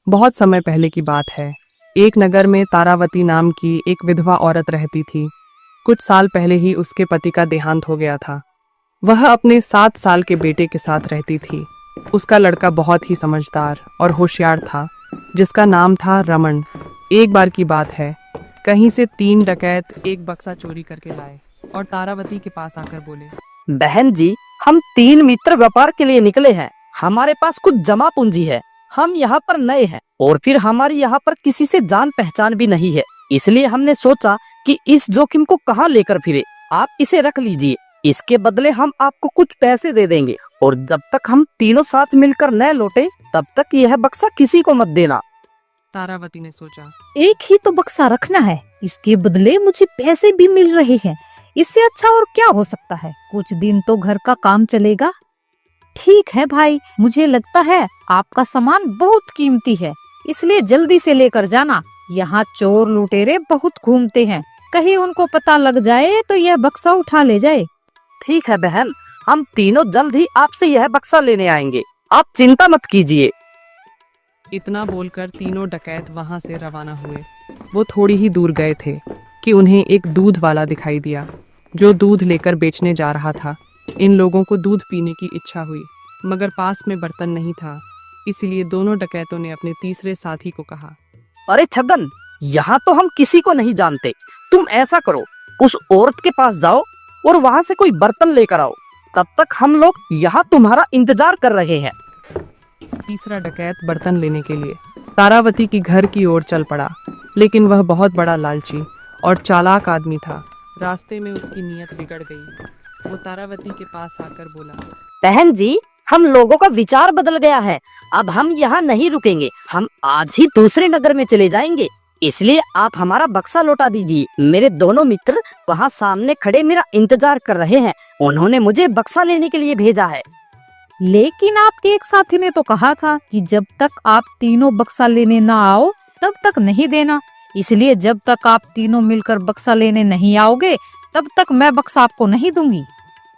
बहुत समय पहले की बात है। एक नगर में तारावती नाम की एक विधवा औरत रहती थी। कुछ साल पहले ही उसके पति का देहांत हो गया था। वह अपने 7 साल के बेटे के साथ रहती थी। उसका लड़का बहुत ही समझदार और होशियार था, जिसका नाम था रमन। एक बार की बात है, कहीं से 3 डकैत एक बक्सा चोरी करके लाए और तारावती के पास आकर बोले, बहन जी, हम 3 मित्र व्यापार के लिए निकले हैं। हमारे पास कुछ जमा पूंजी है। हम यहाँ पर नए हैं और फिर हमारी यहाँ पर किसी से जान पहचान भी नहीं है, इसलिए हमने सोचा कि इस जोखिम को कहाँ लेकर फिरे। आप इसे रख लीजिए, इसके बदले हम आपको कुछ पैसे दे देंगे और जब तक हम तीनों साथ मिलकर न लौटे तब तक यह बक्सा किसी को मत देना। तारावती ने सोचा, एक ही तो बक्सा रखना है, इसके बदले मुझे पैसे भी मिल रहे हैं। इससे अच्छा और क्या हो सकता है। कुछ दिन तो घर का काम चलेगा। ठीक है भाई, मुझे लगता है आपका सामान बहुत कीमती है, इसलिए जल्दी से लेकर जाना। यहाँ चोर लुटेरे बहुत घूमते हैं, कहीं उनको पता लग जाए तो यह बक्सा उठा ले जाए। ठीक है बहन, हम तीनों जल्द ही आपसे यह बक्सा लेने आएंगे, आप चिंता मत कीजिए। इतना बोलकर तीनों डकैत वहां से रवाना हुए। वो थोड़ी ही दूर गए थे कि उन्हें एक दूध वाला दिखाई दिया, जो दूध लेकर बेचने जा रहा था। इन लोगों को दूध पीने की इच्छा हुई, मगर पास में बर्तन नहीं था। इसलिए दोनों डकैतों ने अपने तीसरे साथी को कहा, अरे छगन, यहाँ तो हम किसी को नहीं जानते। तुम ऐसा करो, उस औरत के पास जाओ और वहाँ से कोई बर्तन लेकर आओ। तब तक हम लोग यहाँ तुम्हारा इंतजार कर रहे हैं। तीसरा डकैत बर्तन लेने के लिए तारावती की घर की ओर चल पड़ा, लेकिन वह बहुत बड़ा लालची और चालाक आदमी था। रास्ते में उसकी नीयत बिगड़ गई। वो तारावती के पास आकर बोला, बहन जी, हम लोगों का विचार बदल गया है। अब हम यहाँ नहीं रुकेंगे, हम आज ही दूसरे नगर में चले जाएंगे। इसलिए आप हमारा बक्सा लौटा दीजिए। मेरे दोनों मित्र वहाँ सामने खड़े मेरा इंतजार कर रहे हैं। उन्होंने मुझे बक्सा लेने के लिए भेजा है। लेकिन आपके एक साथी ने तो कहा था कि जब तक आप तीनों बक्सा लेने ना आओ तब तक नहीं देना। इसलिए जब तक आप तीनों मिलकर बक्सा लेने नहीं आओगे तब तक मैं बक्सा आपको नहीं दूंगी।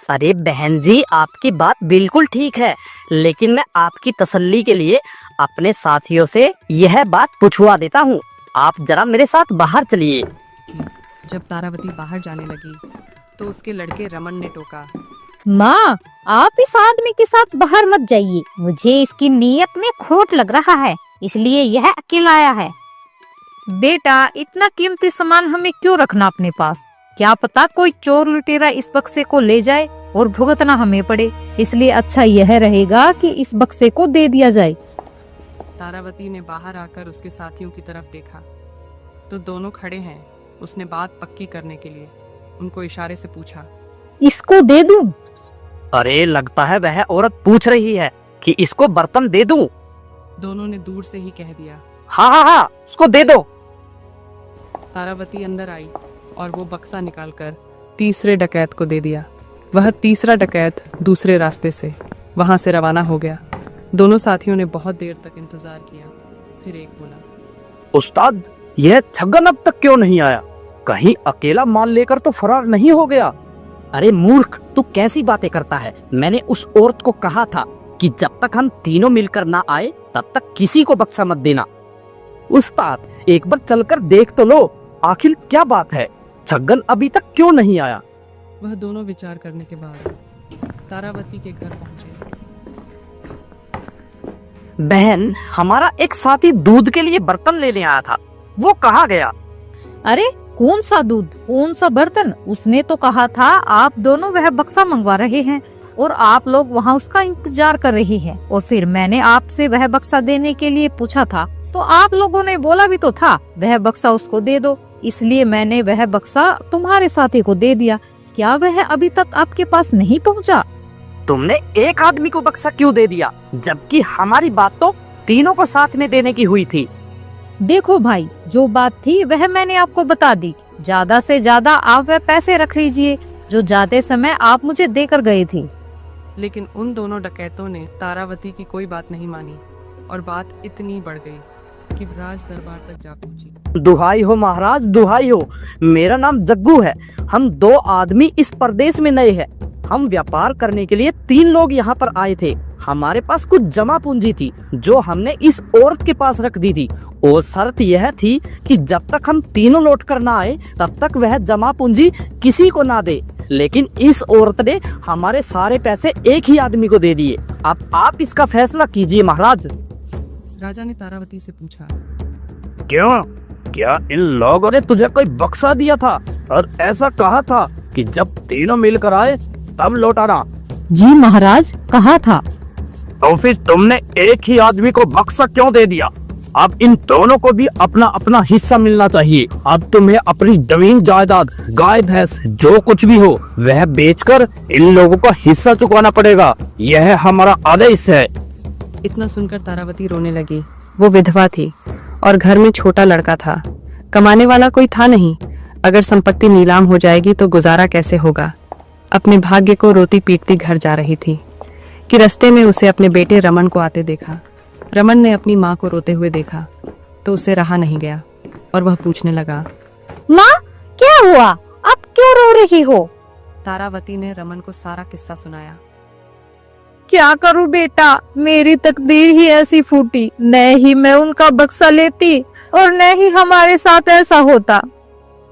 अरे बहन जी, आपकी बात बिल्कुल ठीक है, लेकिन मैं आपकी तसल्ली के लिए अपने साथियों से यह बात पूछवा देता हूँ। आप जरा मेरे साथ बाहर चलिए। जब तारावती बाहर जाने लगी तो उसके लड़के रमन ने टोका, माँ, आप इस आदमी के साथ बाहर मत जाइए। मुझे इसकी नीयत में खोट लग रहा है, इसलिए यह अकेला आया है। बेटा, इतना कीमती सामान हमें क्यों रखना अपने पास? क्या पता कोई चोर लुटेरा इस बक्से को ले जाए और भुगतना हमें पड़े। इसलिए अच्छा यह रहेगा कि इस बक्से को दे दिया जाए। तारावती ने बाहर आकर उसके साथियों की तरफ देखा तो दोनों खड़े हैं। उसने बात पक्की करने के लिए उनको इशारे से पूछा, इसको दे दूं? अरे लगता है वह औरत पूछ रही है कि इसको बर्तन दे दूं। दोनों ने दूर से ही कह दिया, हाँ हाँ हाँ, उसको दे दो। तारावती अंदर आई और वो बक्सा निकालकर तीसरे डकैत को दे दिया। वह तीसरा डकैत दूसरे रास्ते से वहां से रवाना हो गया। दोनों साथियों ने बहुत देर तक इंतजार किया। फिर एक बोला, उस्ताद, यह छगन अब तक क्यों नहीं आया? कहीं अकेला माल लेकर तो फरार नहीं हो गया? अरे मूर्ख, तू कैसी बातें करता है? मैंने उस औरत को कहा था कि जब तक हम तीनों मिलकर ना आए तब तक किसी को बक्सा मत देना। उस्ताद, एक बार चलकर देख तो लो, आखिर क्या बात है? छगन अभी तक क्यों नहीं आया? वह दोनों विचार करने के बाद तारावती के घर पहुंचे। बहन, हमारा एक साथी दूध के लिए बर्तन लेने आया था, वो कहाँ गया? अरे कौन सा दूध, कौन सा बर्तन? उसने तो कहा था आप दोनों वह बक्सा मंगवा रहे हैं और आप लोग वहाँ उसका इंतजार कर रहे हैं। और फिर मैंने आपसे वह बक्सा देने के लिए पूछा था तो आप लोगों ने बोला भी तो था वह बक्सा उसको दे दो। इसलिए मैंने वह बक्सा तुम्हारे साथी को दे दिया। क्या वह अभी तक आपके पास नहीं पहुँचा? तुमने एक आदमी को बक्सा क्यों दे दिया, जबकि हमारी बात तो तीनों को साथ में देने की हुई थी? देखो भाई, जो बात थी वह मैंने आपको बता दी। ज्यादा से ज्यादा आप वह पैसे रख लीजिए जो जाते समय आप मुझे देकर गए थे। लेकिन उन दोनों डकैतों ने तारावती की कोई बात नहीं मानी और बात इतनी बढ़ गई कि राज दरबार तक जा पहुंची। दुहाई हो महाराज, दुहाई हो। मेरा नाम जग्गू है। हम 2 आदमी इस परदेश में नए हैं। हम व्यापार करने के लिए 3 लोग यहाँ पर आए थे। हमारे पास कुछ जमा पूंजी थी जो हमने इस औरत के पास रख दी थी, और शर्त यह थी कि जब तक हम तीनों लौट कर ना आए तब तक वह जमा पूंजी किसी को ना दे। लेकिन इस औरत ने हमारे सारे पैसे एक ही आदमी को दे दिए। अब आप इसका फैसला कीजिए महाराज। राजा ने तारावती से पूछा, क्यों? क्या इन लोगों ने तुझे कोई बक्सा दिया था और ऐसा कहा था कि जब तीनों मिलकर आए तब लौटाना? जी महाराज, कहा था। तो फिर तुमने एक ही आदमी को बक्सा क्यों दे दिया? अब इन दोनों को भी अपना अपना हिस्सा मिलना चाहिए। अब तुम्हें अपनी जमीन जायदाद, गाय भैंस, जो कुछ भी हो वह बेचकर इन लोगों का हिस्सा चुकाना पड़ेगा। यह हमारा आदेश है। इतना सुनकर तारावती रोने लगी। वो विधवा थी और घर में छोटा लड़का था। कमाने वाला कोई था नहीं। अगर संपत्ति नीलाम हो जाएगी तो गुजारा कैसे होगा। अपने भाग्य को रोती पीटती घर जा रही थी कि रास्ते में उसे अपने बेटे रमन को आते देखा। रमन ने अपनी माँ को रोते हुए देखा तो उसे रहा नहीं गया और वह पूछने लगा, माँ, क्या हुआ? अब क्यों रो रही हो? तारावती ने रमन को सारा किस्सा सुनाया। क्या करूं बेटा, मेरी तकदीर ही ऐसी फूटी। न ही मैं उनका बक्सा लेती और न ही हमारे साथ ऐसा होता।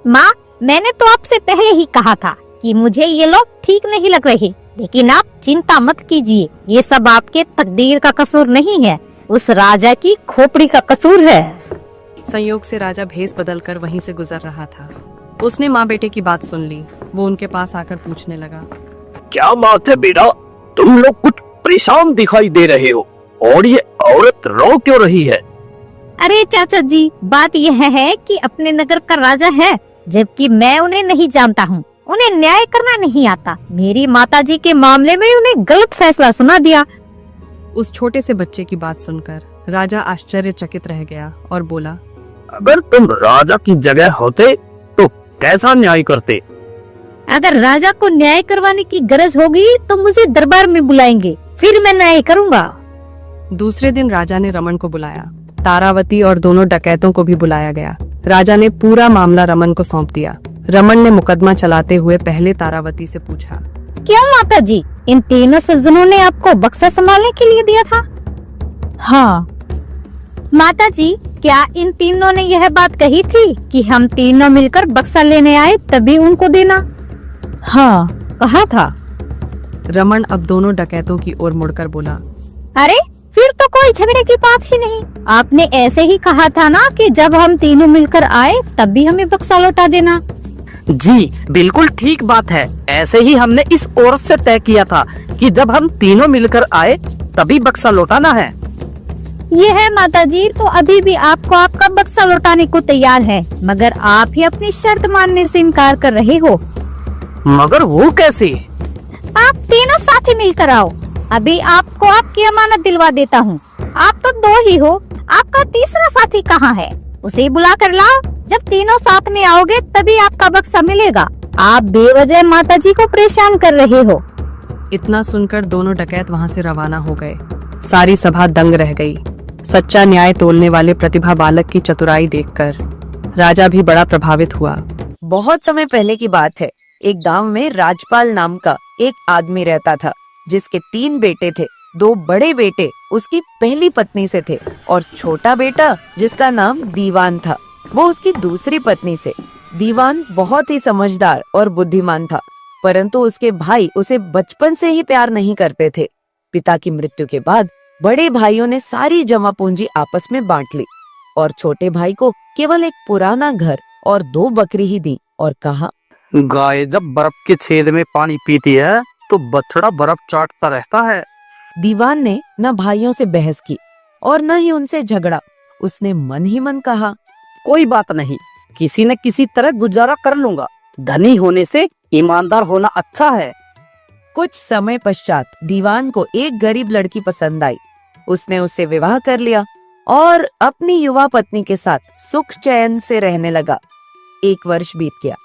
माँ, मैंने तो आपसे पहले ही कहा था कि मुझे ये लोग ठीक नहीं लग रहे, लेकिन आप चिंता मत कीजिए, ये सब आपके तकदीर का कसूर नहीं है, उस राजा की खोपड़ी का कसूर है। संयोग से राजा भेस बदलकर वहीं से गुजर रहा था। उसने माँ बेटे की बात सुन ली। वो उनके पास आकर पूछने लगा, क्या बात है बेटा, तुम लोग कुछ परेशान दिखाई दे रहे हो और ये औरत रो क्यों रही है? अरे चाचा जी, बात यह है कि अपने नगर का राजा है, जबकि मैं उन्हें नहीं जानता हूँ। उन्हें न्याय करना नहीं आता। मेरी माताजी के मामले में उन्हें गलत फैसला सुना दिया। उस छोटे से बच्चे की बात सुनकर राजा आश्चर्यचकित रह गया और बोला, अगर तुम राजा की जगह होते तो कैसा न्याय करते? अगर राजा को न्याय करवाने की गरज होगी तो मुझे दरबार में बुलाएंगे, फिर मैं न्याय करूँगा। दूसरे दिन राजा ने रमन को बुलाया। तारावती और दोनों डकैतों को भी बुलाया गया। राजा ने पूरा मामला रमन को सौंप दिया। रमन ने मुकदमा चलाते हुए पहले तारावती से पूछा, क्यों माताजी, इन तीनों सज्जनों ने आपको बक्सा संभालने के लिए दिया था? हाँ माताजी, क्या इन तीनों ने यह बात कही थी कि हम तीनों मिलकर बक्सा लेने आए तभी उनको देना? हाँ, कहा था। रमन अब दोनों डकैतों की ओर मुड़कर बोला, अरे फिर तो कोई झगड़े की बात ही नहीं। आपने ऐसे ही कहा था ना कि जब हम तीनों मिलकर आए तब भी हमें बक्सा लौटा देना। जी बिल्कुल ठीक बात है। ऐसे ही हमने इस औरत से तय किया था कि जब हम तीनों मिलकर आए तभी बक्सा लौटाना है। ये है माताजी, तो अभी भी आपको आपका बक्सा लौटाने को तैयार है, मगर आप ही अपनी शर्त मानने से इनकार कर रहे हो। मगर वो कैसे? आप तीनों साथी मिलकर आओ, अभी आपको आपकी अमानत दिलवा देता हूँ। आप तो दो ही हो, आपका तीसरा साथी कहाँ है? उसे बुला कर लाओ। जब तीनों साथ में आओगे तभी आपका बक्सा मिलेगा। आप बेवजह माताजी को परेशान कर रहे हो। इतना सुनकर दोनों डकैत वहां से रवाना हो गए। सारी सभा दंग रह गई। सच्चा न्याय तोलने वाले प्रतिभा बालक की चतुराई देखकर राजा भी बड़ा प्रभावित हुआ। बहुत समय पहले की बात है। एक गांव में राजपाल नाम का एक आदमी रहता था, जिसके 3 बेटे थे। 2 बड़े बेटे उसकी पहली पत्नी से थे और छोटा बेटा जिसका नाम दीवान था, वो उसकी दूसरी पत्नी से। दीवान बहुत ही समझदार और बुद्धिमान था, परंतु उसके भाई उसे बचपन से ही प्यार नहीं करते थे। पिता की मृत्यु के बाद बड़े भाइयों ने सारी जमा पूंजी आपस में बांट ली और छोटे भाई को केवल एक पुराना घर और 2 बकरी ही दी और कहा, गाय जब बर्फ के छेद में पानी पीती है तो बछड़ा बर्फ चाटता रहता है। दीवान ने न भाइयों से बहस की और न ही उनसे झगड़ा। उसने मन ही मन कहा, कोई बात नहीं, किसी न किसी तरह गुजारा कर लूंगा। धनी होने से ईमानदार होना अच्छा है। कुछ समय पश्चात दीवान को एक गरीब लड़की पसंद आई। उसने उससे विवाह कर लिया और अपनी युवा पत्नी के साथ सुख चैन से रहने लगा। 1 वर्ष बीत गया।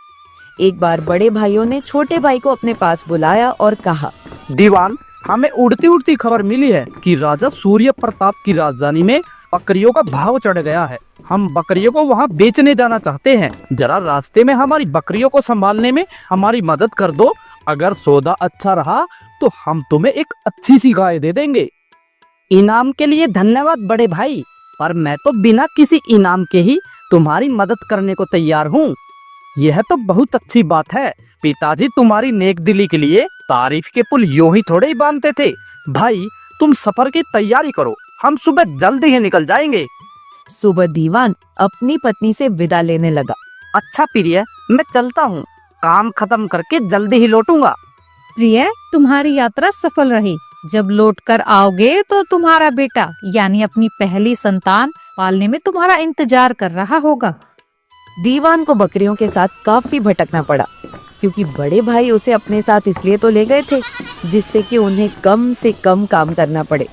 एक बार बड़े भाइयों ने छोटे भाई को अपने पास बुलाया और कहा, दीवान, हमें उड़ती उड़ती खबर मिली है कि राजा सूर्य प्रताप की राजधानी में बकरियों का भाव चढ़ गया है। हम बकरियों को वहाँ बेचने जाना चाहते हैं। जरा रास्ते में हमारी बकरियों को संभालने में हमारी मदद कर दो। अगर सौदा अच्छा रहा तो हम तुम्हें एक अच्छी सी गाय दे देंगे। इनाम के लिए धन्यवाद बड़े भाई, पर मैं तो बिना किसी इनाम के ही तुम्हारी मदद करने को तैयार हूँ। यह तो बहुत अच्छी बात है। पिताजी तुम्हारी नेक दिली के लिए तारीफ के पुल यूं ही थोड़े ही बांधते थे। भाई तुम सफर की तैयारी करो, हम सुबह जल्दी ही निकल जाएंगे। सुबह दीवान अपनी पत्नी से विदा लेने लगा। अच्छा प्रिय, मैं चलता हूँ, काम खत्म करके जल्दी ही लौटूंगा। प्रिय, तुम्हारी यात्रा सफल रही। जब लौट कर आओगे तो तुम्हारा बेटा यानी अपनी पहली संतान पालने में तुम्हारा इंतजार कर रहा होगा। दीवान को बकरियों के साथ काफी भटकना पड़ा, क्योंकि बड़े भाई उसे अपने साथ इसलिए तो ले गए थे जिससे कि उन्हें कम से कम काम करना पड़े।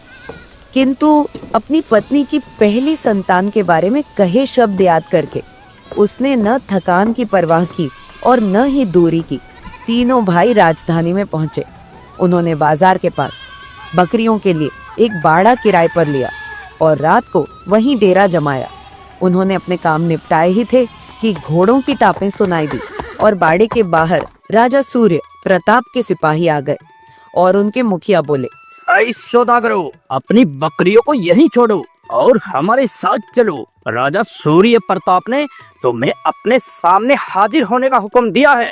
किंतु अपनी पत्नी की पहली संतान के बारे में कहे शब्द याद करके उसने न थकान की परवाह की और न ही दूरी की। तीनों भाई राजधानी में पहुंचे। उन्होंने बाजार के पास बकरियों के लिए एक बाड़ा किराए पर लिया और रात को वहीं डेरा जमाया। उन्होंने अपने काम निपटाए ही थे कि घोड़ों की टापें सुनाई दी और बाड़े के बाहर राजा सूर्य प्रताप के सिपाही आ गए और उनके मुखिया बोले, ऐ सौदागरों, अपनी बकरियों को यहीं छोड़ो और हमारे साथ चलो। राजा सूर्य प्रताप ने तुम्हें अपने सामने हाजिर होने का हुक्म दिया है।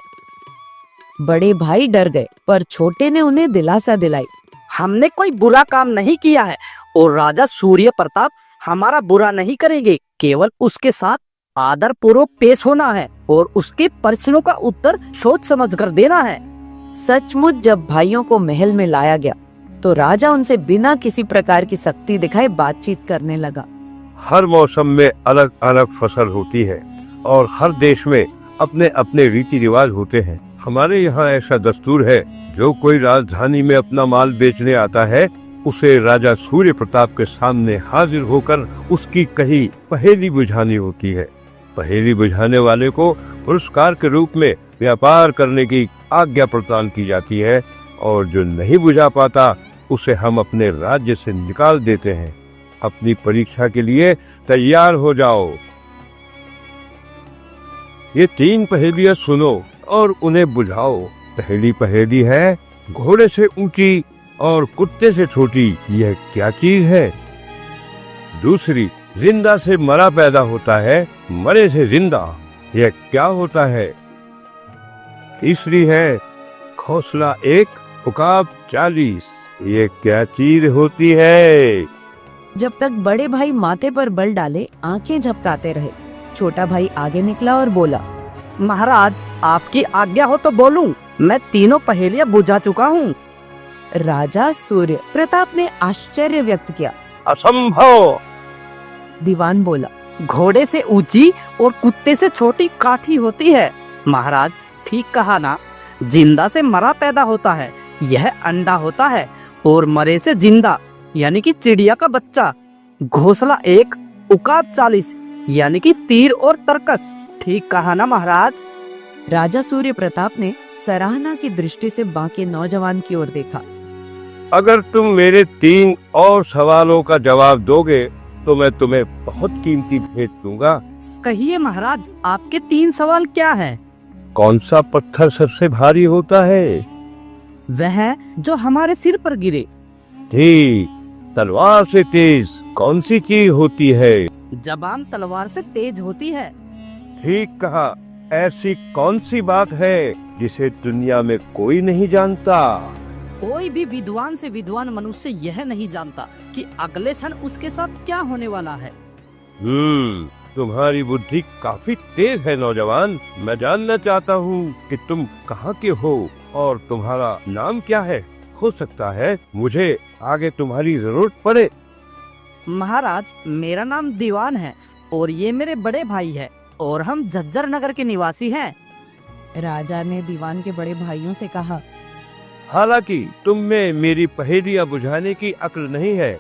बड़े भाई डर गए, पर छोटे ने उन्हें दिलासा दिलाई। हमने कोई बुरा काम नहीं किया है और राजा सूर्य प्रताप हमारा बुरा नहीं करेंगे। केवल उसके साथ आदर पूर्वक पेश होना है और उसके प्रश्नों का उत्तर सोच समझ कर देना है। सचमुच जब भाइयों को महल में लाया गया तो राजा उनसे बिना किसी प्रकार की सख्ती दिखाए बातचीत करने लगा। हर मौसम में अलग अलग फसल होती है और हर देश में अपने अपने रीति रिवाज होते हैं। हमारे यहाँ ऐसा दस्तूर है, जो कोई राजधानी में अपना माल बेचने आता है उसे राजा सूर्य प्रताप के सामने हाजिर होकर उसकी कही पहेली बुझानी होती है। पहेली बुझाने वाले को पुरस्कार के रूप में व्यापार करने की आज्ञा प्रदान की जाती है और जो नहीं बुझा पाता उसे हम अपने राज्य से निकाल देते हैं। अपनी परीक्षा के लिए तैयार हो जाओ। ये 3 पहेलियां सुनो और उन्हें बुझाओ। पहली पहेली है, घोड़े से ऊंची और कुत्ते से छोटी यह क्या चीज है? दूसरी, जिंदा से मरा पैदा होता है, मरे से जिंदा यह क्या होता है? तीसरी है, घोंसला 1 उकाब 40 ये क्या चीज होती है? जब तक बड़े भाई माथे पर बल डाले आंखें झपकाते रहे, छोटा भाई आगे निकला और बोला, महाराज आपकी आज्ञा हो तो बोलूं, मैं तीनों पहेलियां बुझा चुका हूँ। राजा सूर्य प्रताप ने आश्चर्य व्यक्त किया। असंभव। दीवान बोला, घोड़े से ऊंची और कुत्ते से छोटी काठी होती है। महाराज ठीक कहा ना, जिंदा से मरा पैदा होता है, यह अंडा होता है, और मरे से जिंदा यानी कि चिड़िया का बच्चा। घोंसला 1 उकाब 40 यानी कि तीर और तरकस। ठीक कहा ना महाराज? राजा सूर्य प्रताप ने सराहना की दृष्टि से बाकी नौजवान की ओर देखा। अगर तुम मेरे 3 और सवालों का जवाब दोगे तो मैं तुम्हें बहुत कीमती भेंट दूंगा। कहिए महाराज, आपके 3 सवाल क्या हैं? कौन सा पत्थर सबसे भारी होता है? वह जो हमारे सिर पर गिरे। ठीक। तलवार से तेज कौन सी चीज होती है? जबान तलवार से तेज होती है। ठीक कहा। ऐसी कौन सी बात है जिसे दुनिया में कोई नहीं जानता? कोई भी विद्वान से विद्वान मनुष्य यह नहीं जानता कि अगले क्षण उसके साथ क्या होने वाला है। तुम्हारी बुद्धि काफी तेज है नौजवान। मैं जानना चाहता हूँ कि तुम कहाँ के हो और तुम्हारा नाम क्या है। हो सकता है मुझे आगे तुम्हारी जरूरत पड़े। महाराज मेरा नाम दीवान है और ये मेरे बड़े भाई है और हम झज्जर नगर के निवासी हैं। राजा ने दीवान के बड़े भाइयों से कहा, हालांकि तुम में मेरी पहेलियां बुझाने की अक्ल नहीं है,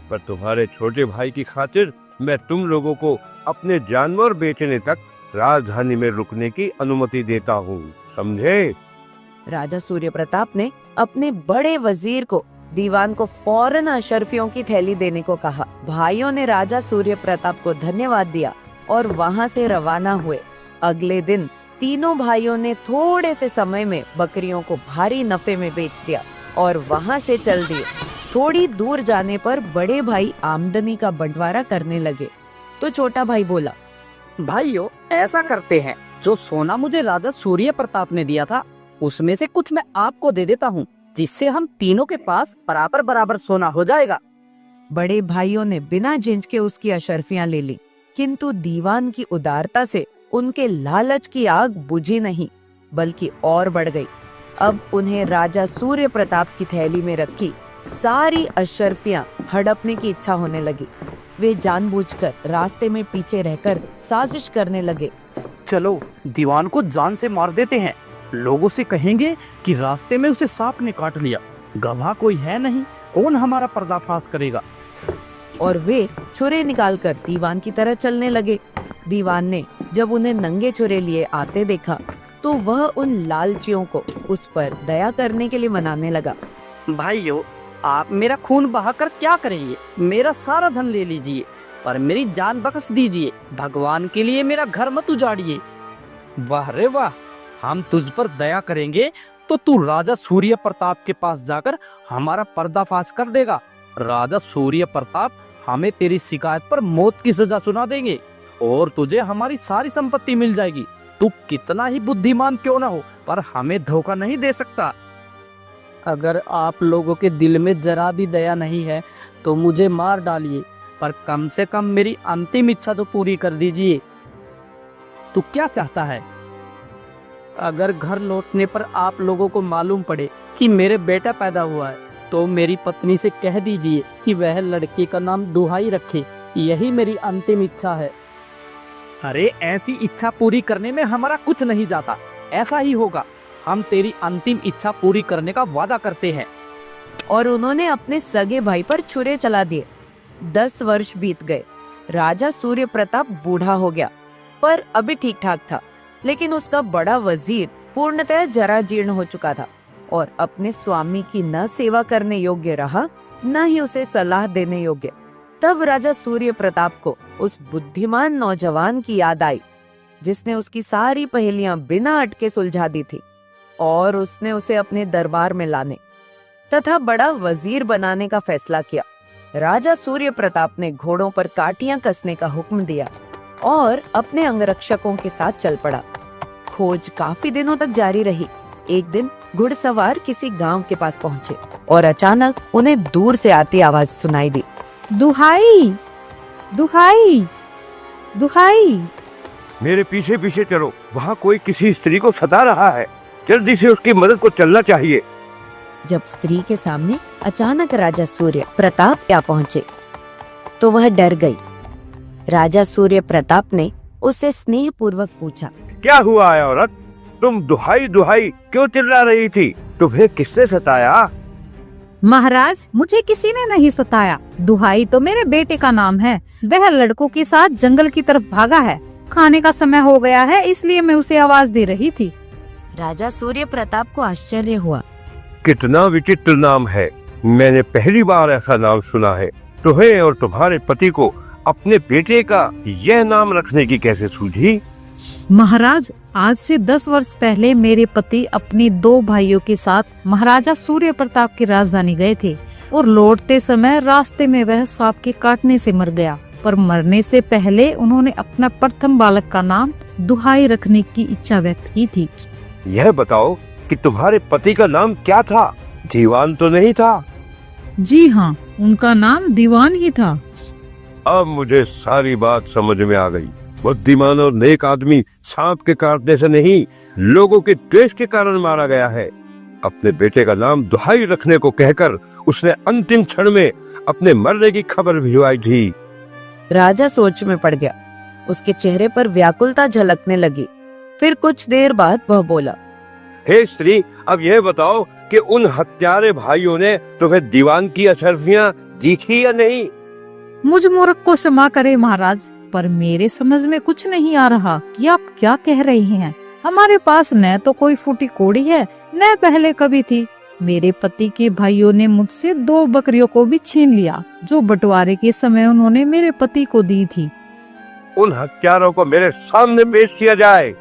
पर तुम्हारे छोटे भाई की खातिर मैं तुम लोगों को अपने जानवर बेचने तक राजधानी में रुकने की अनुमति देता हूँ, समझे? राजा सूर्य प्रताप ने अपने बड़े वजीर को दीवान को फौरन अशर्फियों की थैली देने को कहा। भाइयों ने राजा सूर्य प्रताप को धन्यवाद दिया और वहाँ से रवाना हुए। अगले दिन तीनों भाइयों ने थोड़े से समय में बकरियों को भारी नफे में बेच दिया और वहां से चल दिए। थोड़ी दूर जाने पर बड़े भाई आमदनी का बंटवारा करने लगे तो छोटा भाई बोला, भाइयों ऐसा करते हैं, जो सोना मुझे राजा सूर्य प्रताप ने दिया था उसमें से कुछ मैं आपको दे देता हूँ, जिससे हम तीनों के पास बराबर बराबर सोना हो जाएगा। बड़े भाइयों ने बिना झिझक के उसकी अशर्फियां ले ली, किंतु दीवान की उदारता से उनके लालच की आग बुझी नहीं बल्कि और बढ़ गई। अब उन्हें राजा सूर्य प्रताप की थैली में रखी सारी अशर्फियां हड़पने की इच्छा होने लगी। वे जानबूझकर रास्ते में पीछे रहकर साजिश करने लगे। चलो दीवान को जान से मार देते हैं, लोगों से कहेंगे कि रास्ते में उसे सांप ने काट लिया, गवाह कोई है नहीं, कौन हमारा पर्दाफाश करेगा। और वे छुरे निकालकर दीवान की तरह चलने लगे। दीवान ने जब उन्हें नंगे छुरे लिए आते देखा तो वह उन लालचियों को उस पर दया करने के लिए मनाने लगा। भाइयों आप मेरा खून बहाकर क्या करेंगे, मेरा सारा धन ले लीजिए पर मेरी जान बख्श दीजिए, भगवान के लिए मेरा घर मत उजाड़िए। वाह रे वाह, हम तुझ पर दया करेंगे तो तू राजा सूर्य प्रताप के पास जाकर हमारा पर्दाफाश कर देगा। राजा सूर्य प्रताप हमें तेरी शिकायत पर मौत की सजा सुना देंगे और तुझे हमारी सारी संपत्ति मिल जाएगी। तू कितना ही बुद्धिमान क्यों ना हो पर हमें धोखा नहीं दे सकता। अगर आप लोगों के दिल में जरा भी दया नहीं है तो मुझे मार डालिए, पर कम से कम मेरी अंतिम इच्छा तो पूरी कर दीजिए। तू क्या चाहता है? अगर घर लौटने पर आप लोगों को मालूम पड़े कि मेरे बेटा पैदा हुआ है तो मेरी पत्नी से कह दीजिए कि वह लड़के का नाम दुहाई रखे, यही मेरी अंतिम इच्छा है। अरे ऐसी इच्छा पूरी करने में हमारा कुछ नहीं जाता, ऐसा ही होगा। हम तेरी अंतिम इच्छा पूरी करने का वादा करते हैं। और उन्होंने अपने सगे भाई पर छुरे चला दिए। 10 वर्ष बीत गए। राजा सूर्य प्रताप बूढ़ा हो गया पर अभी ठीक ठाक था, लेकिन उसका बड़ा वजीर पूर्णतः जरा जीर्ण हो चुका था और अपने स्वामी की न सेवा करने योग्य रहा न ही उसे सलाह देने योग्य। तब राजा सूर्य प्रताप को उस बुद्धिमान नौजवान की याद आई जिसने उसकी सारी पहेलियां बिना अटके सुलझा दी थी, और उसने उसे अपने दरबार में लाने तथा बड़ा वजीर बनाने का फैसला किया। राजा सूर्य प्रताप ने घोड़ों पर काटियां कसने का हुक्म दिया और अपने अंगरक्षकों के साथ चल पड़ा। खोज काफी दिनों तक जारी रही। एक दिन घुड़सवार किसी गांव के पास पहुंचे और अचानक उन्हें दूर से आती आवाज सुनाई दी, दुहाई दुहाई दुहाई। मेरे पीछे पीछे चलो, वहाँ कोई किसी स्त्री को सता रहा है, जल्दी से उसकी मदद को चलना चाहिए। जब स्त्री के सामने अचानक राजा सूर्य प्रताप आ पहुंचे तो वह डर गई। राजा सूर्य प्रताप ने उससे स्नेह पूर्वक पूछा, क्या हुआ है औरत, तुम दुहाई दुहाई क्यों चिल्ला रही थी? तुम्हें किसने सताया? महाराज मुझे किसी ने नहीं सताया, दुहाई तो मेरे बेटे का नाम है। वह लड़कों के साथ जंगल की तरफ भागा है, खाने का समय हो गया है इसलिए मैं उसे आवाज दे रही थी। राजा सूर्य प्रताप को आश्चर्य हुआ। कितना विचित्र नाम है, मैंने पहली बार ऐसा नाम सुना है। तुम्हें और तुम्हारे पति को अपने बेटे का यह नाम रखने की कैसे सूझी? महाराज आज से 10 वर्ष पहले मेरे पति अपने 2 भाइयों के साथ महाराजा सूर्य प्रताप की राजधानी गए थे और लौटते समय रास्ते में वह सांप के काटने से मर गया, पर मरने से पहले उन्होंने अपना प्रथम बालक का नाम दुहाई रखने की इच्छा व्यक्त की थी। यह बताओ कि तुम्हारे पति का नाम क्या था? दीवान तो नहीं था? जी हाँ, उनका नाम दीवान ही था। अब मुझे सारी बात समझ में आ गई। बुद्धिमान और नेक आदमी सांप के काटने से नहीं, लोगों के द्वेष के कारण मारा गया है। अपने बेटे का नाम दुहाई रखने को कहकर उसने अंतिम क्षण में अपने मरने की खबर भिजवाई थी। राजा सोच में पड़ गया। उसके चेहरे पर व्याकुलता झलकने लगी। फिर कुछ देर बाद वह बोला, हे स्त्री, अब यह बताओ कि उन हत्यारे भाइयों ने तुम्हें दीवान की अशर्फियां दी थी या नहीं? मुझ मूर्ख को क्षमा करे महाराज, पर मेरे समझ में कुछ नहीं आ रहा कि आप क्या कह रहे हैं। हमारे पास न तो कोई फूटी कोड़ी है न पहले कभी थी। मेरे पति के भाइयों ने मुझसे 2 बकरियों को भी छीन लिया जो बंटवारे के समय उन्होंने मेरे पति को दी थी। उन हत्यारों को मेरे सामने पेश किया जाए।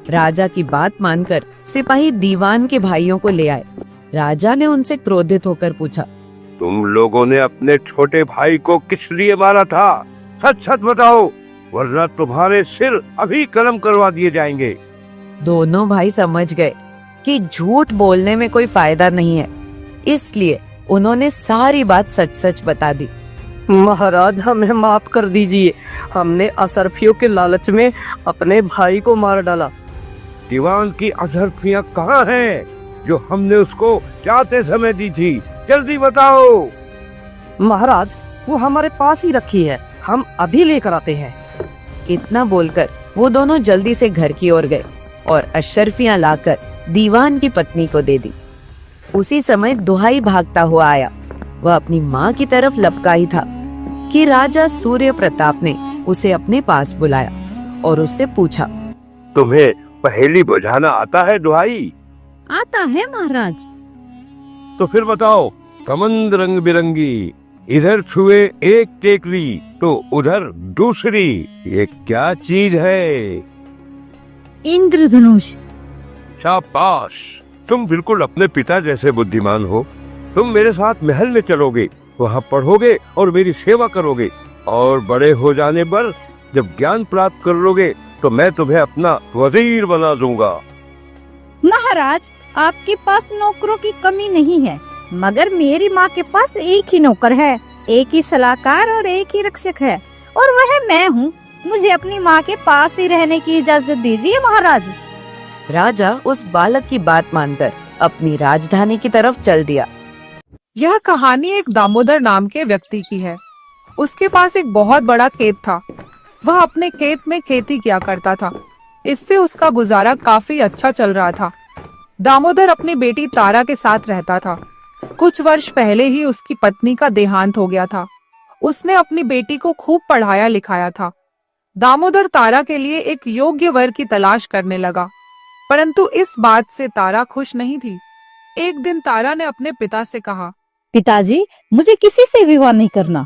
राजा की बात मानकर सिपाही दीवान के भाइयों को ले आए। राजा ने उनसे क्रोधित होकर पूछा, तुम लोगों ने अपने छोटे भाई को किस लिए मारा था? सच सच बताओ, वरना तुम्हारे सिर अभी कलम करवा दिए जाएंगे। दोनों भाई समझ गए कि झूठ बोलने में कोई फायदा नहीं है, इसलिए उन्होंने सारी बात सच सच बता दी। महाराज हमें माफ कर दीजिए, हमने असरफियों के लालच में अपने भाई को मार डाला। दीवान की अजहरफियां कहाँ हैं जो हमने उसको जाते समय दी थी? जल्दी बताओ। महाराज वो हमारे पास ही रखी है, हम अभी लेकर आते हैं। इतना बोलकर वो दोनों जल्दी से घर की ओर गए और अशरफियां लाकर दीवान की पत्नी को दे दी। उसी समय दुहाई भागता हुआ आया। वह अपनी माँ की तरफ लपका ही था कि राजा सूर्य प्रताप ने उसे अपने पास बुलाया और उससे पूछा, तुम्हें पहेली बुझाना आता है दुहाई? आता है महाराज। तो फिर बताओ, कमंद रंग बिरंगी, इधर छुए एक टेकरी तो उधर दूसरी, ये क्या चीज है? इंद्रधनुष। शाबाश, तुम बिल्कुल अपने पिता जैसे बुद्धिमान हो। तुम मेरे साथ महल में चलोगे, वहाँ पढ़ोगे और मेरी सेवा करोगे, और बड़े हो जाने पर जब ज्ञान प्राप्त कर लोगे तो मैं तुम्हें अपना वजीर बना दूंगा। महाराज, आपके पास नौकरों की कमी नहीं है, मगर मेरी माँ के पास एक ही नौकर है, एक ही सलाहकार और एक ही रक्षक है, और वह मैं हूँ। मुझे अपनी माँ के पास ही रहने की इजाजत दीजिए महाराज। राजा उस बालक की बात मानकर अपनी राजधानी की तरफ चल दिया। यह कहानी एक दामोदर नाम के व्यक्ति की है। उसके पास एक बहुत बड़ा खेत था। वह अपने खेत में खेती किया करता था। इससे उसका गुजारा काफी अच्छा चल रहा था। दामोदर अपनी बेटी तारा के साथ रहता था। कुछ वर्ष पहले ही उसकी पत्नी का देहांत हो गया था। उसने अपनी बेटी को खूब पढ़ाया लिखाया था। दामोदर तारा के लिए एक योग्य वर की तलाश करने लगा, परंतु इस बात से तारा खुश नहीं थी। एक दिन तारा ने अपने पिता से कहा, पिताजी, मुझे किसी से विवाह नहीं करना।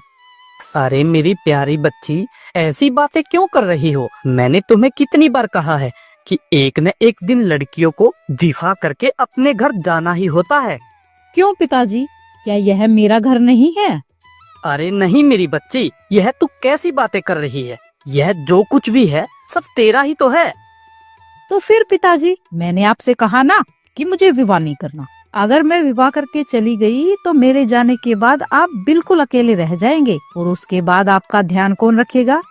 अरे मेरी प्यारी बच्ची, ऐसी बातें क्यों कर रही हो? मैंने तुम्हें कितनी बार कहा है कि एक न एक दिन लड़कियों को विवाह करके अपने घर जाना ही होता है। क्यों पिताजी, क्या यह मेरा घर नहीं है? अरे नहीं मेरी बच्ची, यह तू कैसी बातें कर रही है? यह जो कुछ भी है सब तेरा ही तो है। तो फिर पिताजी, मैंने आपसे कहा ना कि मुझे विवाह नहीं करना। अगर मैं विवाह करके चली गई तो मेरे जाने के बाद आप बिल्कुल अकेले रह जाएंगे, और उसके बाद आपका ध्यान कौन रखेगा?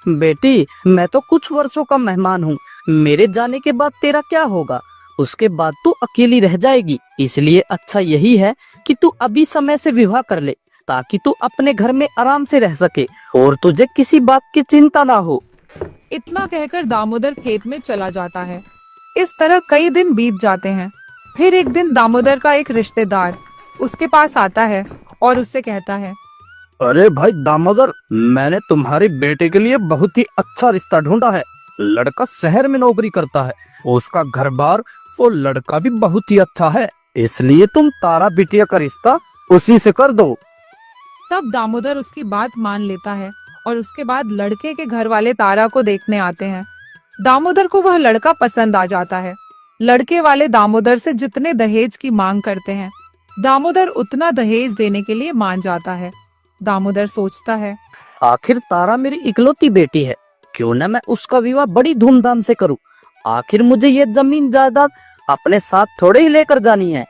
बेटी, मैं तो कुछ वर्षों का मेहमान हूँ। मेरे जाने के बाद तेरा क्या होगा? उसके बाद तू अकेली रह जाएगी। इसलिए अच्छा यही है कि तू अभी समय से विवाह कर ले, ताकि तू अपने घर में आराम से रह सके और तुझे किसी बात की चिंता ना हो। इतना कहकर दामोदर खेत में चला जाता है। इस तरह कई दिन बीत जाते हैं। फिर एक दिन दामोदर का एक रिश्तेदार उसके पास आता है और उससे कहता है, अरे भाई दामोदर, मैंने तुम्हारे बेटे के लिए बहुत ही अच्छा रिश्ता ढूंढा है। लड़का शहर में नौकरी करता है, उसका घर बार और लड़का भी बहुत ही अच्छा है, इसलिए तुम तारा बिटिया का रिश्ता उसी से कर दो। तब दामोदर उसकी बात मान लेता है और उसके बाद लड़के के घर वाले तारा को देखने आते हैं। दामोदर को वह लड़का पसंद आ जाता है। लड़के वाले दामोदर से जितने दहेज की मांग करते हैं, दामोदर उतना दहेज देने के लिए मान जाता है। दामोदर सोचता है, आखिर तारा मेरी इकलौती बेटी है, क्यों न मैं उसका विवाह बड़ी धूमधाम से करूं। आखिर मुझे ये जमीन जायदाद अपने साथ थोड़े ही लेकर जानी है।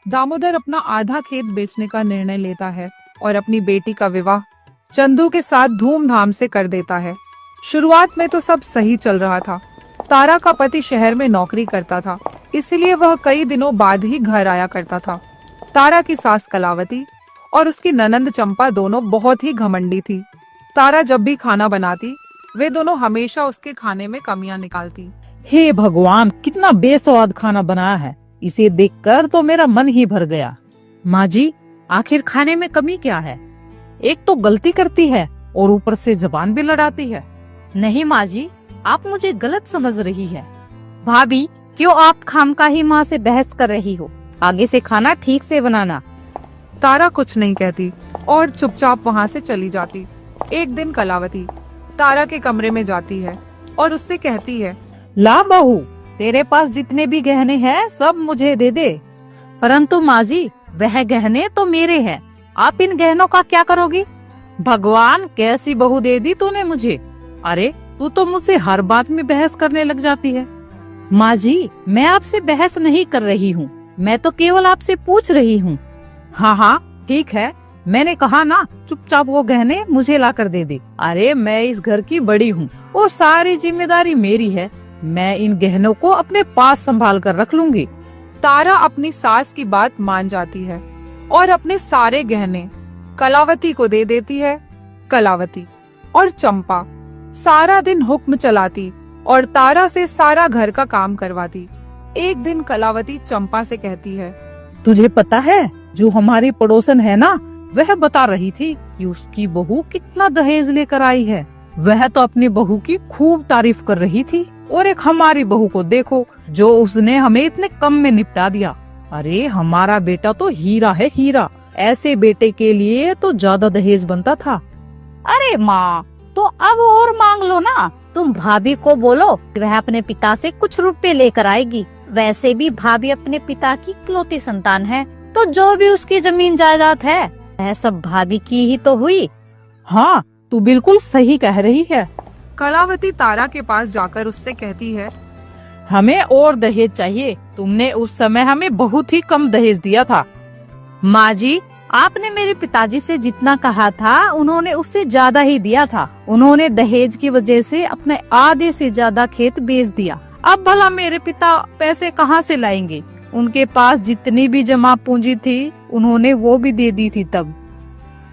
दामोदर अपना आधा खेत बेचने का निर्णय लेता है और अपनी बेटी का विवाह चंदू के साथ धूमधाम से कर देता है। शुरुआत में तो सब सही चल रहा था। तारा का पति शहर में नौकरी करता था, इसलिए वह कई दिनों बाद ही घर आया करता था। तारा की सास कलावती और उसकी ननंद चंपा दोनों बहुत ही घमंडी थी। तारा जब भी खाना बनाती, वे दोनों हमेशा उसके खाने में कमियां निकालती। हे भगवान, कितना बेस्वाद खाना बनाया है। इसे देखकर तो मेरा मन ही भर गया। माँ जी, आखिर खाने में कमी क्या है? एक तो गलती करती है और ऊपर से जबान भी लड़ाती है। नहीं माँ जी, आप मुझे गलत समझ रही है। भाभी, क्यों आप खामखा ही माँ से बहस कर रही हो? आगे से खाना ठीक से बनाना। तारा कुछ नहीं कहती और चुपचाप वहाँ से चली जाती। एक दिन कलावती तारा के कमरे में जाती है और उससे कहती है, ला बहू, तेरे पास जितने भी गहने हैं सब मुझे दे दे। परंतु माँ जी, वह गहने तो मेरे हैं, आप इन गहनों का क्या करोगी? भगवान, कैसी बहू दे दी तूने मुझे। अरे तू तो मुझसे हर बात में बहस करने लग जाती है। माँ जी, मैं आपसे बहस नहीं कर रही हूँ, मैं तो केवल आपसे पूछ रही हूँ। हाँ हाँ ठीक है, मैंने कहा ना, चुपचाप वो गहने मुझे ला कर दे दे। अरे मैं इस घर की बड़ी हूँ और सारी जिम्मेदारी मेरी है, मैं इन गहनों को अपने पास संभाल कर रख लूंगी। तारा अपनी सास की बात मान जाती है और अपने सारे गहने कलावती को दे देती है। कलावती और चंपा सारा दिन हुक्म चलाती और तारा से सारा घर का काम करवाती। एक दिन कलावती चंपा से कहती है, तुझे पता है, जो हमारी पड़ोसन है ना, वह बता रही थी कि उसकी बहू कितना दहेज लेकर आई है। वह तो अपनी बहू की खूब तारीफ कर रही थी, और एक हमारी बहू को देखो, जो उसने हमें इतने कम में निपटा दिया। अरे हमारा बेटा तो हीरा है, हीरा। ऐसे बेटे के लिए तो ज्यादा दहेज बनता था। अरे माँ, तो अब और मांग लो ना। तुम भाभी को बोलो कि वह अपने पिता से कुछ रुपए लेकर आएगी। वैसे भी भाभी अपने पिता की इकलौती संतान है, तो जो भी उसकी जमीन जायदाद है वह सब भाभी की ही तो हुई। हाँ, तू बिल्कुल सही कह रही है। कलावती तारा के पास जाकर उससे कहती है, हमें और दहेज चाहिए। तुमने उस समय हमें बहुत ही कम दहेज दिया था। माँ जी, आपने मेरे पिताजी से जितना कहा था, उन्होंने उससे ज्यादा ही दिया था। उन्होंने दहेज की वजह से अपने आधे से ज्यादा खेत बेच दिया। अब भला मेरे पिता पैसे कहाँ से लाएंगे? उनके पास जितनी भी जमा पूंजी थी, उन्होंने वो भी दे दी थी तब।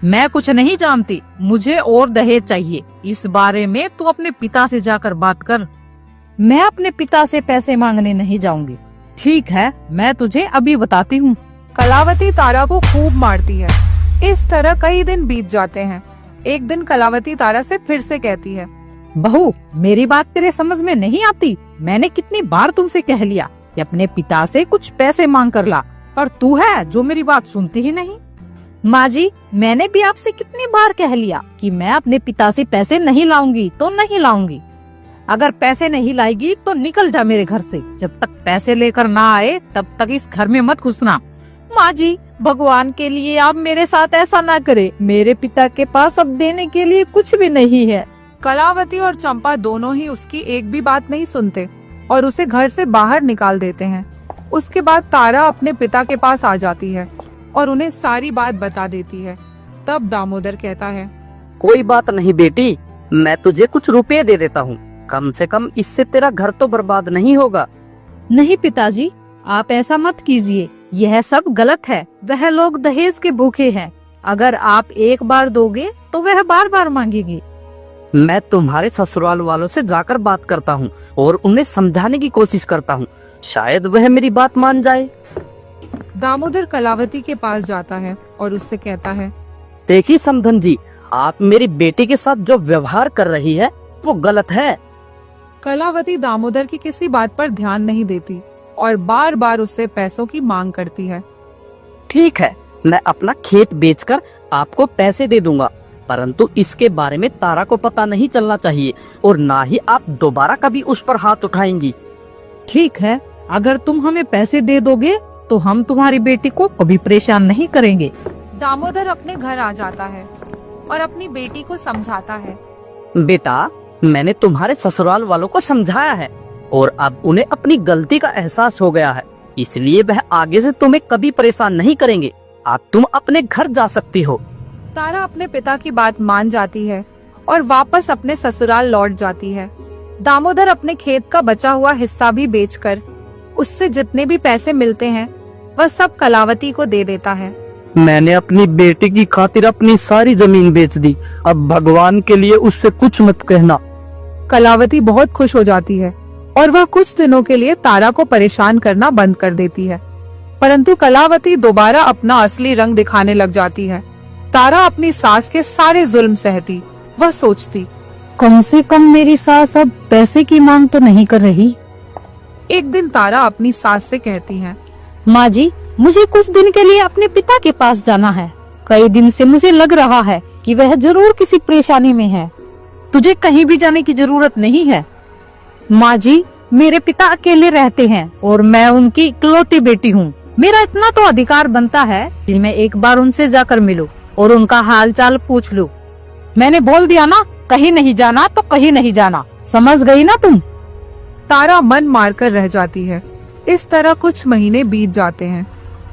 मैं कुछ नहीं जानती, मुझे और दहेज चाहिए। इस बारे में तू अपने पिता से जाकर बात कर। मैं अपने पिता से पैसे मांगने नहीं जाऊंगी। ठीक है, मैं तुझे अभी बताती हूँ। कलावती तारा को खूब मारती है। इस तरह कई दिन बीत जाते हैं। एक दिन कलावती तारा से फिर से कहती है, बहू, मेरी बात तेरे समझ में नहीं आती। मैंने कितनी बार तुमसे कह लिया कि अपने पिता से कुछ पैसे मांग कर ला, पर तू है जो मेरी बात सुनती ही नहीं। माँ जी, मैंने भी आपसे कितनी बार कह लिया कि मैं अपने पिता से पैसे नहीं लाऊंगी तो नहीं लाऊंगी। अगर पैसे नहीं लाएगी तो निकल जा मेरे घर से। जब तक पैसे लेकर ना आए तब तक इस घर में मत घुसना। माँ जी, भगवान के लिए आप मेरे साथ ऐसा ना करें। मेरे पिता के पास अब देने के लिए कुछ भी नहीं है। कलावती और चंपा दोनों ही उसकी एक भी बात नहीं सुनते और उसे घर से बाहर निकाल देते हैं। उसके बाद तारा अपने पिता के पास आ जाती है और उन्हें सारी बात बता देती है। तब दामोदर कहता है, कोई बात नहीं बेटी, मैं तुझे कुछ रुपए दे देता हूँ। कम से कम इससे तेरा घर तो बर्बाद नहीं होगा। नहीं पिताजी, आप ऐसा मत कीजिए, यह सब गलत है। वह लोग दहेज के भूखे हैं। अगर आप एक बार दोगे तो वह बार बार मांगेंगे। मैं तुम्हारे ससुराल वालों से जाकर बात करता हूँ और उन्हें समझाने की कोशिश करता हूँ, शायद वह मेरी बात मान जाए। दामोदर कलावती के पास जाता है और उससे कहता है, देखिए समधन जी, आप मेरी बेटी के साथ जो व्यवहार कर रही है वो गलत है। कलावती दामोदर की किसी बात पर ध्यान नहीं देती और बार बार उससे पैसों की मांग करती है। ठीक है, मैं अपना खेत बेचकर आपको पैसे दे दूंगा, परंतु इसके बारे में तारा को पता नहीं चलना चाहिए और ना ही आप दोबारा कभी उस पर हाथ उठाएंगी। ठीक है, अगर तुम हमें पैसे दे दोगे तो हम तुम्हारी बेटी को कभी परेशान नहीं करेंगे। दामोदर अपने घर आ जाता है और अपनी बेटी को समझाता है, बेटा, मैंने तुम्हारे ससुराल वालों को समझाया है और अब उन्हें अपनी गलती का एहसास हो गया है, इसलिए वह आगे से तुम्हें कभी परेशान नहीं करेंगे। अब तुम अपने घर जा सकती हो। तारा अपने पिता की बात मान जाती है और वापस अपने ससुराल लौट जाती है। दामोदर अपने खेत का बचा हुआ हिस्सा भी बेचकर उससे जितने भी पैसे मिलते हैं वह सब कलावती को दे देता है। मैंने अपनी बेटी की खातिर अपनी सारी जमीन बेच दी, अब भगवान के लिए उससे कुछ मत कहना। कलावती बहुत खुश हो जाती है और वह कुछ दिनों के लिए तारा को परेशान करना बंद कर देती है, परंतु कलावती दोबारा अपना असली रंग दिखाने लग जाती है। तारा अपनी सास के सारे जुल्म सहती। वह सोचती, कम से कम मेरी सास अब पैसे की मांग तो नहीं कर रही। एक दिन तारा अपनी सास से कहती है, माँ जी, मुझे कुछ दिन के लिए अपने पिता के पास जाना है। कई दिन से मुझे लग रहा है कि वह जरूर किसी परेशानी में है। तुझे कहीं भी जाने की जरूरत नहीं है। माँ जी, मेरे पिता अकेले रहते हैं और मैं उनकी इकलौती बेटी हूँ। मेरा इतना तो अधिकार बनता है कि मैं एक बार उनसे जाकर मिलूं और उनका हाल चाल पूछ लूं। मैंने बोल दिया ना, कहीं नहीं जाना तो कहीं नहीं जाना, समझ गई ना तुम? तारा मन मारकर रह जाती है। इस तरह कुछ महीने बीत जाते हैं,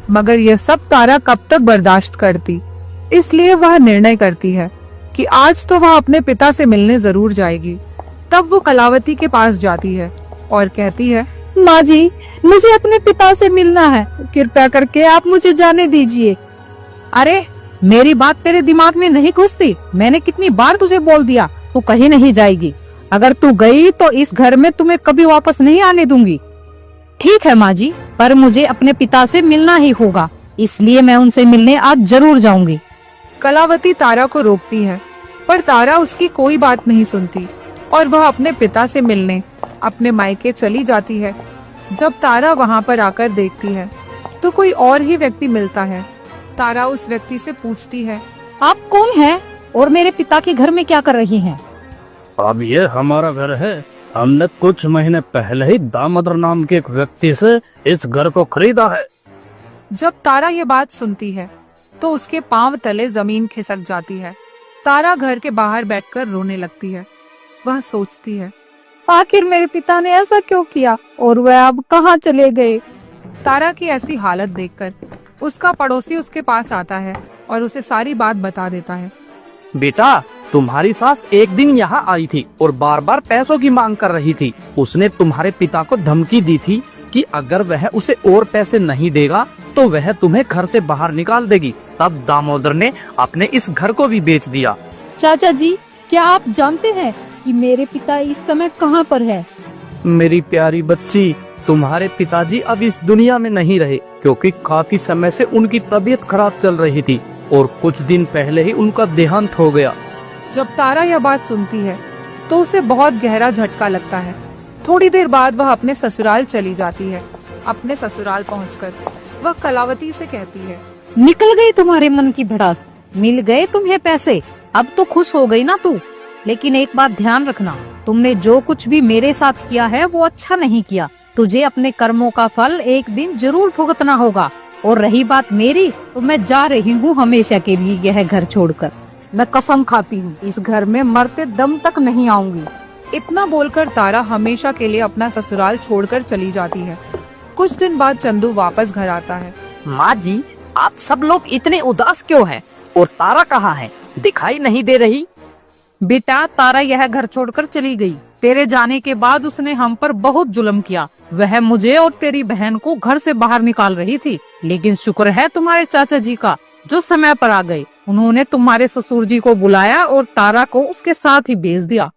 मगर यह सब तारा कब तक बर्दाश्त करती। इसलिए वह निर्णय करती है कि आज तो वह अपने पिता से मिलने जरूर जाएगी। तब वो कलावती के पास जाती है और कहती है, माँ जी, मुझे अपने पिता से मिलना है, कृपया करके आप मुझे जाने दीजिए। अरे, मेरी बात तेरे दिमाग में नहीं घुसती? मैंने कितनी बार तुझे बोल दिया तू कहीं नहीं जाएगी। अगर तू गई तो इस घर में तुम्हें कभी वापस नहीं आने दूंगी। ठीक है माँ जी, पर मुझे अपने पिता से मिलना ही होगा, इसलिए मैं उनसे मिलने आज जरूर जाऊंगी। कलावती तारा को रोकती है, पर तारा उसकी कोई बात नहीं सुनती और वह अपने पिता से मिलने अपने मायके चली जाती है। जब तारा वहाँ पर आकर देखती है तो कोई और ही व्यक्ति मिलता है। तारा उस व्यक्ति से पूछती है, आप कौन हैं और मेरे पिता के घर में क्या कर रही हैं? अब ये हमारा घर है। हमने कुछ महीने पहले ही दामोदर नाम के एक व्यक्ति से इस घर को खरीदा है। जब तारा ये बात सुनती है तो उसके पांव तले जमीन खिसक जाती है। तारा घर के बाहर बैठकर रोने लगती है। वह सोचती है, आखिर मेरे पिता ने ऐसा क्यों किया और वह अब कहाँ चले गए? तारा की ऐसी हालत देखकर उसका पड़ोसी उसके पास आता है और उसे सारी बात बता देता है। बेटा, तुम्हारी सास एक दिन यहाँ आई थी और बार बार पैसों की मांग कर रही थी। उसने तुम्हारे पिता को धमकी दी थी कि अगर वह उसे और पैसे नहीं देगा तो वह तुम्हें घर से बाहर निकाल देगी। तब दामोदर ने अपने इस घर को भी बेच दिया। चाचा जी, क्या आप जानते हैं कि मेरे पिता इस समय कहाँ पर है? मेरी प्यारी बच्ची, तुम्हारे पिताजी अब इस दुनिया में नहीं रहे, क्योंकि काफी समय से उनकी तबीयत खराब चल रही थी और कुछ दिन पहले ही उनका देहांत हो गया। जब तारा यह बात सुनती है तो उसे बहुत गहरा झटका लगता है। थोड़ी देर बाद वह अपने ससुराल चली जाती है। अपने ससुराल पहुंचकर वह कलावती से कहती है, निकल गई तुम्हारे मन की भड़ास, मिल गए तुम्हें पैसे, अब तो खुश हो गई ना तू। लेकिन एक बात ध्यान रखना, तुमने जो कुछ भी मेरे साथ किया है वो अच्छा नहीं किया। तुझे अपने कर्मों का फल एक दिन जरूर भुगतना होगा। और रही बात मेरी, तो मैं जा रही हूँ हमेशा के लिए यह घर छोड़कर। मैं कसम खाती हूँ इस घर में मरते दम तक नहीं आऊंगी। इतना बोलकर तारा हमेशा के लिए अपना ससुराल छोड़कर चली जाती है। कुछ दिन बाद चंदू वापस घर आता है। माँ जी, आप सब लोग इतने उदास क्यों हैं? और तारा कहाँ है? दिखाई नहीं दे रही। बेटा, तारा यह घर छोड़कर चली गई। तेरे जाने के बाद उसने हम पर बहुत जुल्म किया। वह मुझे और तेरी बहन को घर से बाहर निकाल रही थी, लेकिन शुक्र है तुम्हारे चाचा जी का, जो समय पर आ गए। उन्होंने तुम्हारे ससुर जी को बुलाया और तारा को उसके साथ ही भेज दिया।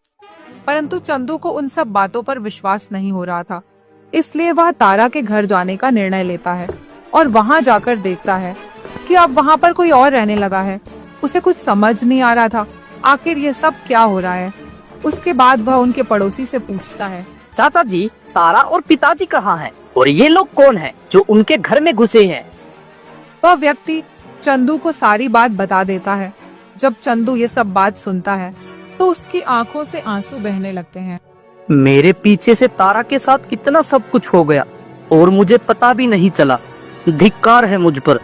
परंतु चंदू को उन सब बातों पर विश्वास नहीं हो रहा था, इसलिए वह तारा के घर जाने का निर्णय लेता है और वहाँ जाकर देखता है कि अब वहाँ पर कोई और रहने लगा है। उसे कुछ समझ नहीं आ रहा था, आखिर ये सब क्या हो रहा है। उसके बाद वह उनके पड़ोसी से पूछता है, चाचा जी, तारा और पिताजी कहाँ हैं? और ये लोग कौन हैं जो उनके घर में घुसे हैं? वह व्यक्ति चंदू को सारी बात बता देता है। जब चंदू ये सब बात सुनता है तो उसकी आंखों से आंसू बहने लगते हैं। मेरे पीछे से तारा के साथ कितना सब कुछ हो गया और मुझे पता भी नहीं चला। धिक्कार है मुझ पर।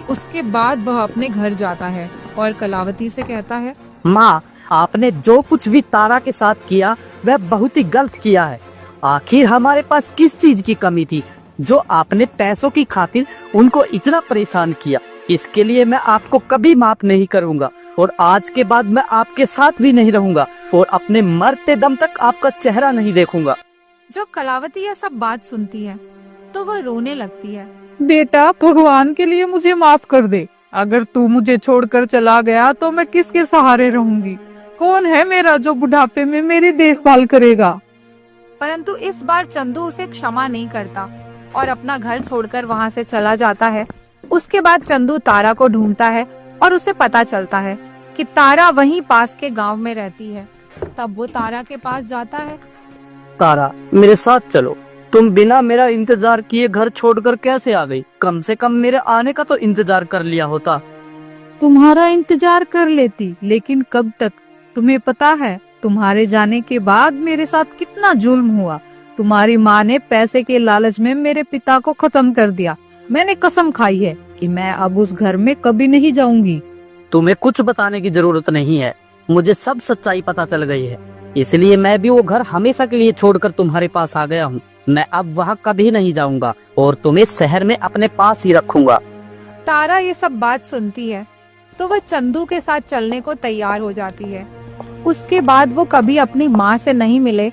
उसके बाद वह अपने घर जाता है और कलावती से कहता है, माँ, आपने जो कुछ भी तारा के साथ किया वह बहुत ही गलत किया है। आखिर हमारे पास किस चीज की कमी थी जो आपने पैसों की खातिर उनको इतना परेशान किया? इसके लिए मैं आपको कभी माफ नहीं करूंगा और आज के बाद मैं आपके साथ भी नहीं रहूंगा और अपने मरते दम तक आपका चेहरा नहीं देखूंगा। जब कलावती यह सब बात सुनती है तो वह रोने लगती है। बेटा, भगवान के लिए मुझे माफ कर दे। अगर तू मुझे छोड़कर चला गया तो मैं किसके सहारे रहूंगी? कौन है मेरा जो बुढ़ापे में मेरी देखभाल करेगा? परंतु इस बार चंदू उसे क्षमा नहीं करता और अपना घर छोड़कर वहाँ से चला जाता है। उसके बाद चंदू तारा को ढूंढता है और उसे पता चलता है कि तारा वहीं पास के गांव में रहती है। तब वो तारा के पास जाता है। तारा, मेरे साथ चलो। तुम बिना मेरा इंतजार किए घर छोड़कर कैसे आ गई? कम से कम मेरे आने का तो इंतजार कर लिया होता। तुम्हारा इंतजार कर लेती, लेकिन कब तक? तुम्हें पता है तुम्हारे जाने के बाद मेरे साथ कितना जुल्म हुआ। तुम्हारी माँ ने पैसे के लालच में मेरे पिता को खत्म कर दिया। मैंने कसम खाई है कि मैं अब उस घर में कभी नहीं जाऊंगी। तुम्हें कुछ बताने की जरूरत नहीं है, मुझे सब सच्चाई पता चल गई है। इसलिए मैं भी वो घर हमेशा के लिए छोड़कर तुम्हारे पास आ गया हूँ। मैं अब वहाँ कभी नहीं जाऊंगा और तुम्हें शहर में अपने पास ही रखूंगा। तारा ये सब बात सुनती है तो वह चंदू के साथ चलने को तैयार हो जाती है। उसके बाद वो कभी अपनी माँ से नहीं मिले